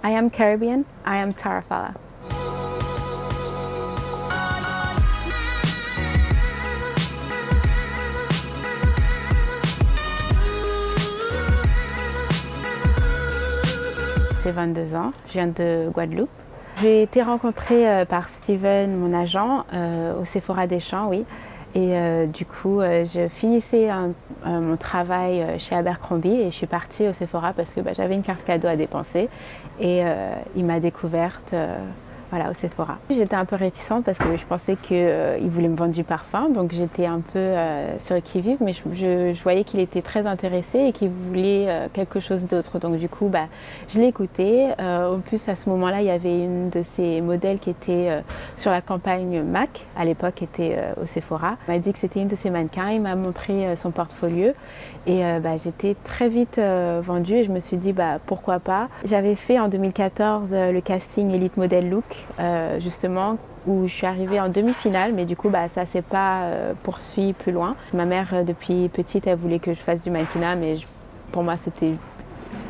I am Caribbean, I am Tara Fala. J'ai 22 ans, je viens de Guadeloupe. J'ai été rencontrée par Steven, mon agent, au Sephora des Champs, oui. Et du coup, je finissais mon travail chez Abercrombie et je suis partie au Sephora parce que j'avais une carte cadeau à dépenser. Et il m'a découverte voilà, au Sephora. J'étais un peu réticente parce que je pensais qu'il voulait me vendre du parfum, donc j'étais un peu sur le qui-vive, mais je voyais qu'il était très intéressé et qu'il voulait quelque chose d'autre. Donc du coup, je l'ai écouté. En plus, à ce moment-là, il y avait une de ces modèles qui était sur la campagne MAC, à l'époque, était au Sephora. Il m'a dit que c'était une de ses mannequins, il m'a montré son portfolio et j'étais très vite vendue et je me suis dit pourquoi pas. J'avais fait en 2014 le casting Elite Model Look, justement, où je suis arrivée en demi-finale, mais du coup ça ne s'est pas poursuivi plus loin. Ma mère, depuis petite, elle voulait que je fasse du mannequinat, mais pour moi c'était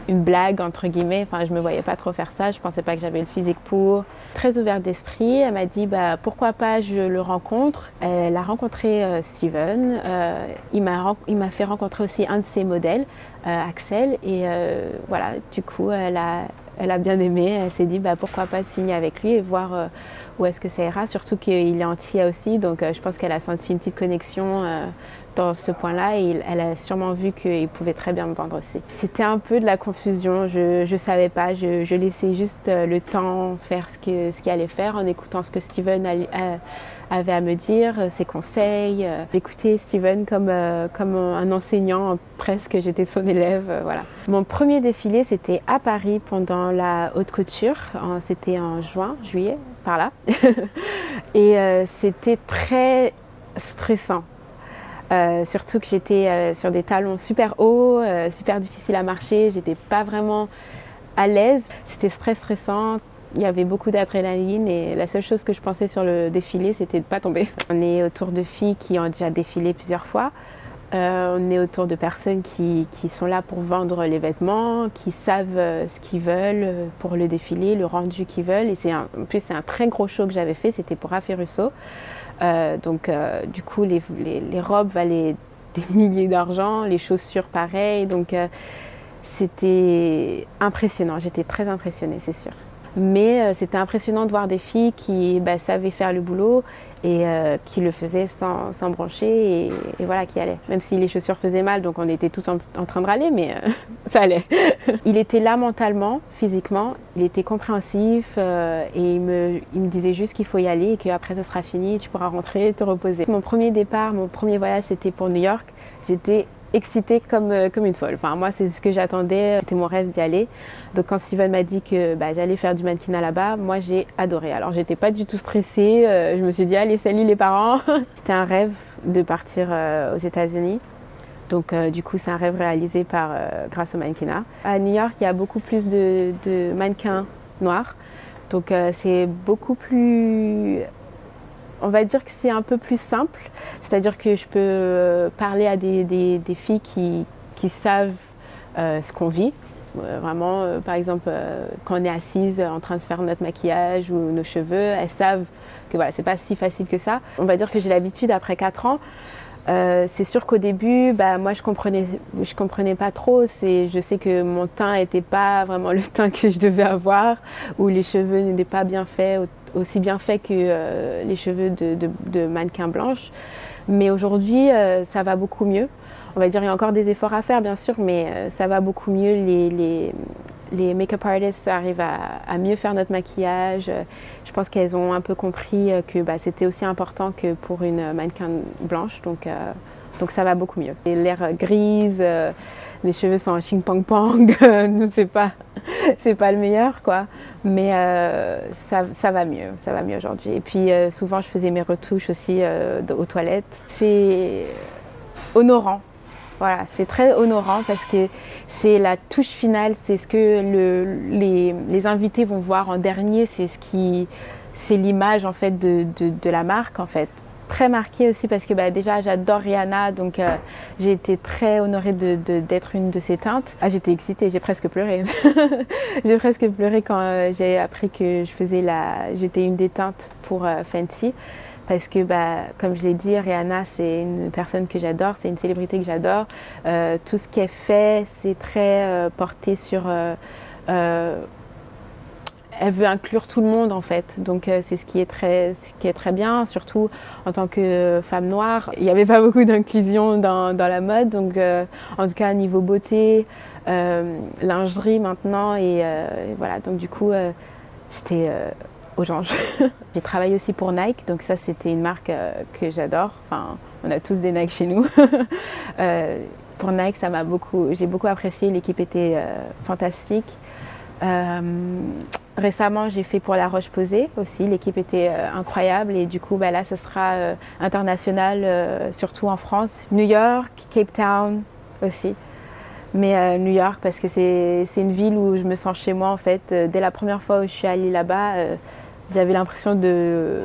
une blague entre guillemets, enfin je me voyais pas trop faire ça, je pensais pas que j'avais le physique pour. Très ouverte d'esprit, elle m'a dit pourquoi pas je le rencontre. Elle a rencontré Steven, il m'a fait rencontrer aussi un de ses modèles, Axel, et voilà, du coup elle a bien aimé, elle s'est dit pourquoi pas signer avec lui et voir où est-ce que ça ira, surtout qu'il est antillais aussi, donc je pense qu'elle a senti une petite connexion dans ce point-là et elle a sûrement vu qu'il pouvait très bien me vendre aussi. C'était un peu de la confusion, je ne savais pas, je laissais juste le temps faire ce qu'il allait faire en écoutant ce que Steven avait à me dire, ses conseils. J'écoutais Steven comme un enseignant, presque, j'étais son élève, voilà. Mon premier défilé, c'était à Paris pendant la haute couture, c'était en juillet, par là. Et c'était très stressant. Surtout que j'étais sur des talons super hauts, super difficiles à marcher, j'étais pas vraiment à l'aise, c'était très stressant. Il y avait beaucoup d'adrénaline et la seule chose que je pensais sur le défilé, c'était de ne pas tomber. On est autour de filles qui ont déjà défilé plusieurs fois. On est autour de personnes qui sont là pour vendre les vêtements, qui savent ce qu'ils veulent pour le défilé, le rendu qu'ils veulent. Et en plus, c'est un très gros show que j'avais fait, c'était pour Raffé Russo. Donc du coup, les robes valaient des milliers d'argent, les chaussures pareil. Donc c'était impressionnant, j'étais très impressionnée, c'est sûr. Mais c'était impressionnant de voir des filles qui savaient faire le boulot et qui le faisaient sans broncher et voilà, qui allaient. Même si les chaussures faisaient mal, donc on était tous en train de râler, mais ça allait. Il était là mentalement, physiquement, il était compréhensif et il me disait juste qu'il faut y aller et qu'après ça sera fini, tu pourras rentrer, te reposer. Mon premier départ, mon premier voyage, c'était pour New York. J'étais excitée comme une folle. Enfin, moi, c'est ce que j'attendais, c'était mon rêve d'y aller. Donc quand Steven m'a dit que j'allais faire du mannequinat là-bas, moi j'ai adoré. Alors j'étais pas du tout stressée, je me suis dit allez, salut les parents. C'était un rêve de partir aux États-Unis. Donc du coup, c'est un rêve réalisé grâce au mannequinat. À New York, il y a beaucoup plus de mannequins noirs. Donc c'est beaucoup plus... On va dire que c'est un peu plus simple, c'est-à-dire que je peux parler à des filles qui savent ce qu'on vit. Vraiment, par exemple, quand on est assise en train de se faire notre maquillage ou nos cheveux, elles savent que voilà, c'est pas si facile que ça. On va dire que j'ai l'habitude après 4 ans. C'est sûr qu'au début, moi je comprenais pas trop. Je sais que mon teint n'était pas vraiment le teint que je devais avoir, ou les cheveux n'étaient pas bien faits, aussi bien faits que les cheveux de mannequin blanche. Mais aujourd'hui, ça va beaucoup mieux. On va dire qu'il y a encore des efforts à faire, bien sûr, mais ça va beaucoup mieux. Les make-up artists arrivent à mieux faire notre maquillage. Je pense qu'elles ont un peu compris que c'était aussi important que pour une mannequin blanche, donc ça va beaucoup mieux. L'air grise, mes cheveux sont en ching-pong-pong, c'est pas le meilleur, quoi. Mais ça va mieux aujourd'hui. Et puis souvent je faisais mes retouches aussi aux toilettes. C'est honorant. Voilà, c'est très honorant parce que c'est la touche finale, c'est ce que les invités vont voir en dernier, c'est l'image en fait de la marque en fait. très marquée aussi parce que déjà j'adore Rihanna, donc j'ai été très honorée d'être une de ses teintes. Ah, j'étais excitée, j'ai presque pleuré. J'ai presque pleuré quand j'ai appris que j'étais une des teintes pour Fenty. Parce que, comme je l'ai dit, Rihanna, c'est une personne que j'adore, c'est une célébrité que j'adore. Tout ce qu'elle fait, c'est très porté sur... elle veut inclure tout le monde en fait, donc c'est ce qui est très bien, surtout en tant que femme noire. Il n'y avait pas beaucoup d'inclusion dans la mode, donc en tout cas niveau beauté, lingerie maintenant, et voilà, donc du coup j'étais aux anges. J'ai travaillé aussi pour Nike, donc ça c'était une marque que j'adore, enfin on a tous des Nike chez nous. Pour Nike, j'ai beaucoup apprécié, l'équipe était fantastique. Récemment, j'ai fait pour La Roche-Posay aussi, l'équipe était incroyable, et du coup là ce sera international, surtout en France, New York, Cape Town aussi. Mais New York parce que c'est une ville où je me sens chez moi en fait. Dès la première fois où je suis allée là-bas, j'avais l'impression de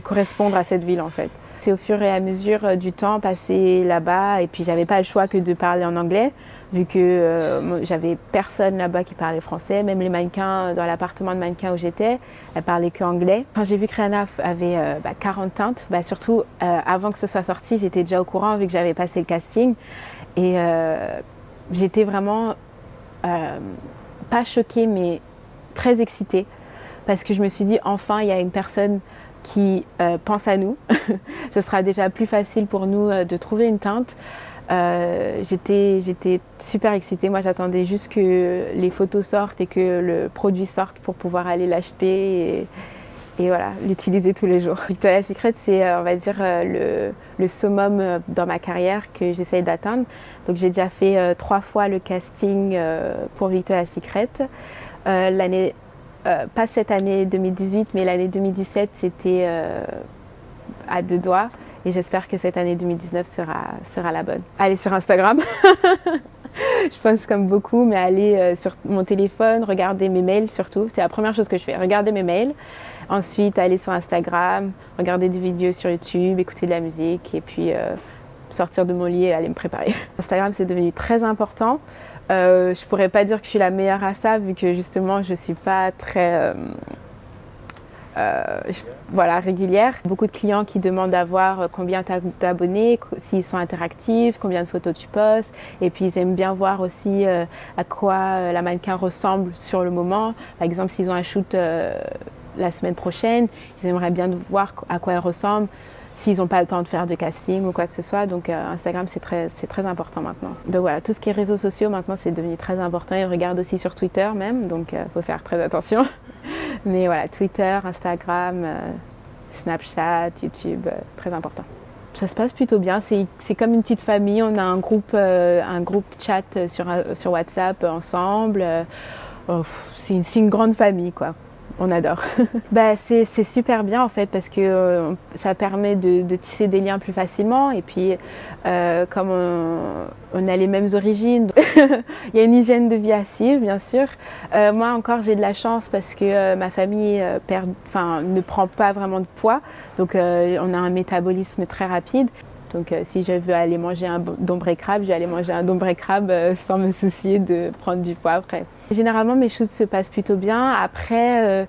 correspondre à cette ville en fait. C'est au fur et à mesure du temps passé là-bas, et puis j'avais pas le choix que de parler en anglais, vu que j'avais personne là-bas qui parlait français, même les mannequins dans l'appartement de mannequins où j'étais, elles parlaient que anglais. Quand j'ai vu que Rihanna avait 40 teintes, surtout avant que ce soit sorti, j'étais déjà au courant vu que j'avais passé le casting, et j'étais vraiment pas choquée mais très excitée, parce que je me suis dit enfin il y a une personne qui pense à nous. Ce sera déjà plus facile pour nous de trouver une teinte. J'étais super excitée. Moi, j'attendais juste que les photos sortent et que le produit sorte pour pouvoir aller l'acheter et voilà, l'utiliser tous les jours. Victoria's Secret, c'est, on va dire, le summum dans ma carrière que j'essaye d'atteindre. Donc, j'ai déjà fait 3 fois le casting pour Victoria's Secret. Pas cette année 2018, mais l'année 2017, c'était à 2 doigts. Et j'espère que cette année 2019 sera la bonne. Allez sur Instagram, je pense comme beaucoup, mais aller sur mon téléphone, regarder mes mails surtout. C'est la première chose que je fais, regarder mes mails. Ensuite, aller sur Instagram, regarder des vidéos sur YouTube, écouter de la musique, et puis sortir de mon lit et aller me préparer. Instagram, c'est devenu très important. Je pourrais pas dire que je suis la meilleure à ça, vu que justement je suis pas très régulière. Beaucoup de clients qui demandent d'avoir combien tu as d'abonnés, s'ils sont interactifs, combien de photos tu postes, et puis ils aiment bien voir aussi à quoi la mannequin ressemble sur le moment. Par exemple, s'ils ont un shoot la semaine prochaine, ils aimeraient bien voir à quoi elle ressemble, s'ils n'ont pas le temps de faire de casting ou quoi que ce soit. Donc Instagram, c'est très important maintenant. Donc voilà, tout ce qui est réseaux sociaux maintenant, c'est devenu très important. Ils regardent aussi sur Twitter même, donc faut faire très attention. Mais voilà, Twitter, Instagram, Snapchat, YouTube, très important. Ça se passe plutôt bien, c'est comme une petite famille. On a un groupe chat sur WhatsApp ensemble. C'est une grande famille, quoi. On adore. C'est super bien en fait, parce que ça permet de tisser des liens plus facilement, et puis comme on a les mêmes origines, il y a une hygiène de vie à suivre bien sûr. Moi encore j'ai de la chance parce que ma famille ne prend pas vraiment de poids, donc on a un métabolisme très rapide. Donc si je veux aller manger un dombré crabe, je vais aller manger un dombré crabe sans me soucier de prendre du poids après. Généralement mes shoots se passent plutôt bien. Après,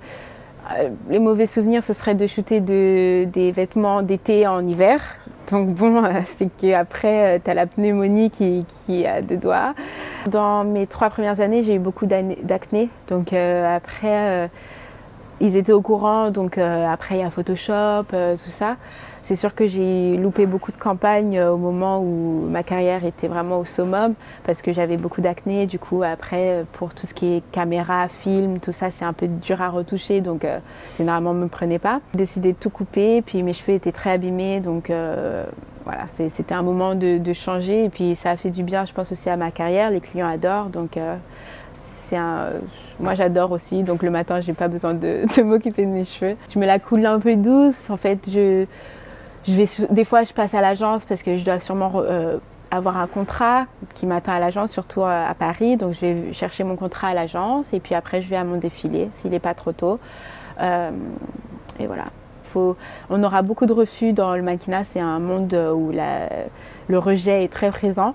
les mauvais souvenirs, ce serait de shooter des vêtements d'été en hiver. Donc bon, c'est qu'après, tu as la pneumonie qui est à 2 doigts. Dans mes 3 premières années, j'ai eu beaucoup d'acné. Donc après, ils étaient au courant. Donc après, il y a Photoshop, tout ça. C'est sûr que j'ai loupé beaucoup de campagnes au moment où ma carrière était vraiment au summum, parce que j'avais beaucoup d'acné. Du coup, après, pour tout ce qui est caméra, film, tout ça, c'est un peu dur à retoucher. Donc, généralement, on ne me prenait pas. J'ai décidé de tout couper, puis mes cheveux étaient très abîmés. Donc, voilà, c'était un moment de changer. Et puis, ça a fait du bien, je pense, aussi à ma carrière. Les clients adorent. Donc, moi j'adore aussi, donc le matin j'ai pas besoin de m'occuper de mes cheveux. Je me la coule un peu douce, en fait des fois je passe à l'agence parce que je dois sûrement avoir un contrat qui m'attend à l'agence, surtout à Paris, donc je vais chercher mon contrat à l'agence et puis après je vais à mon défilé s'il n'est pas trop tôt. Et voilà. on aura beaucoup de refus dans le mannequinat. C'est un monde où le rejet est très présent.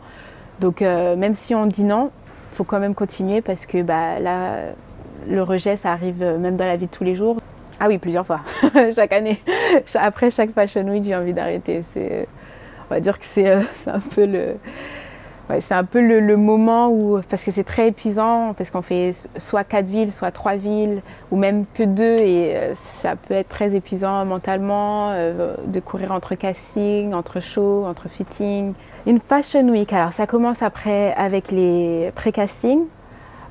Donc même si on dit non, il faut quand même continuer parce que là, le rejet, ça arrive même dans la vie de tous les jours. Ah oui, plusieurs fois, chaque année. Après chaque Fashion Week, j'ai envie d'arrêter. On va dire que c'est un peu le moment où, parce que c'est très épuisant, parce qu'on fait soit 4 villes, soit 3 villes, ou même que 2, et ça peut être très épuisant mentalement, de courir entre casting, entre shows, entre fittings. Une Fashion Week, alors ça commence après avec les pré-castings.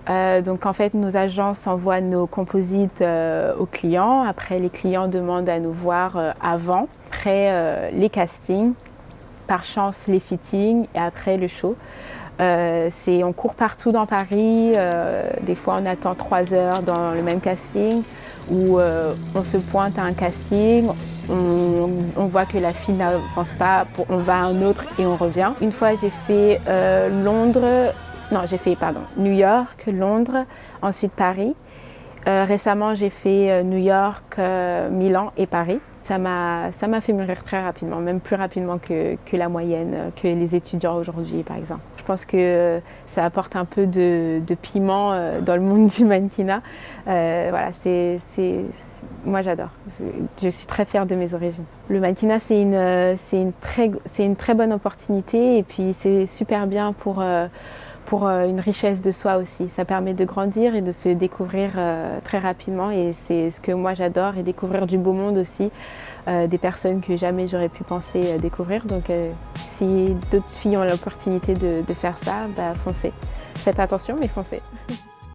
Donc en fait, nos agences envoient nos composites aux clients. Après, les clients demandent à nous voir avant. Après, les castings. Par chance, les fittings et après le show. On court partout dans Paris. Des fois, on attend 3 heures dans le même casting. Ou on se pointe à un casting. On voit que la fille n'avance pas. On va à un autre et on revient. Une fois, j'ai fait New York, Londres, ensuite Paris. Récemment, j'ai fait New York, Milan et Paris. Ça m'a fait mûrir très rapidement, même plus rapidement que la moyenne, que les étudiants aujourd'hui, par exemple. Je pense que ça apporte un peu de piment dans le monde du mannequinat. Voilà, moi j'adore. Je suis très fière de mes origines. Le mannequinat, c'est une très bonne opportunité et puis c'est super bien pour une richesse de soi aussi. Ça permet de grandir et de se découvrir très rapidement et c'est ce que moi j'adore et découvrir du beau monde aussi, des personnes que jamais j'aurais pu penser découvrir. Donc si d'autres filles ont l'opportunité de faire ça, foncez. Faites attention mais foncez.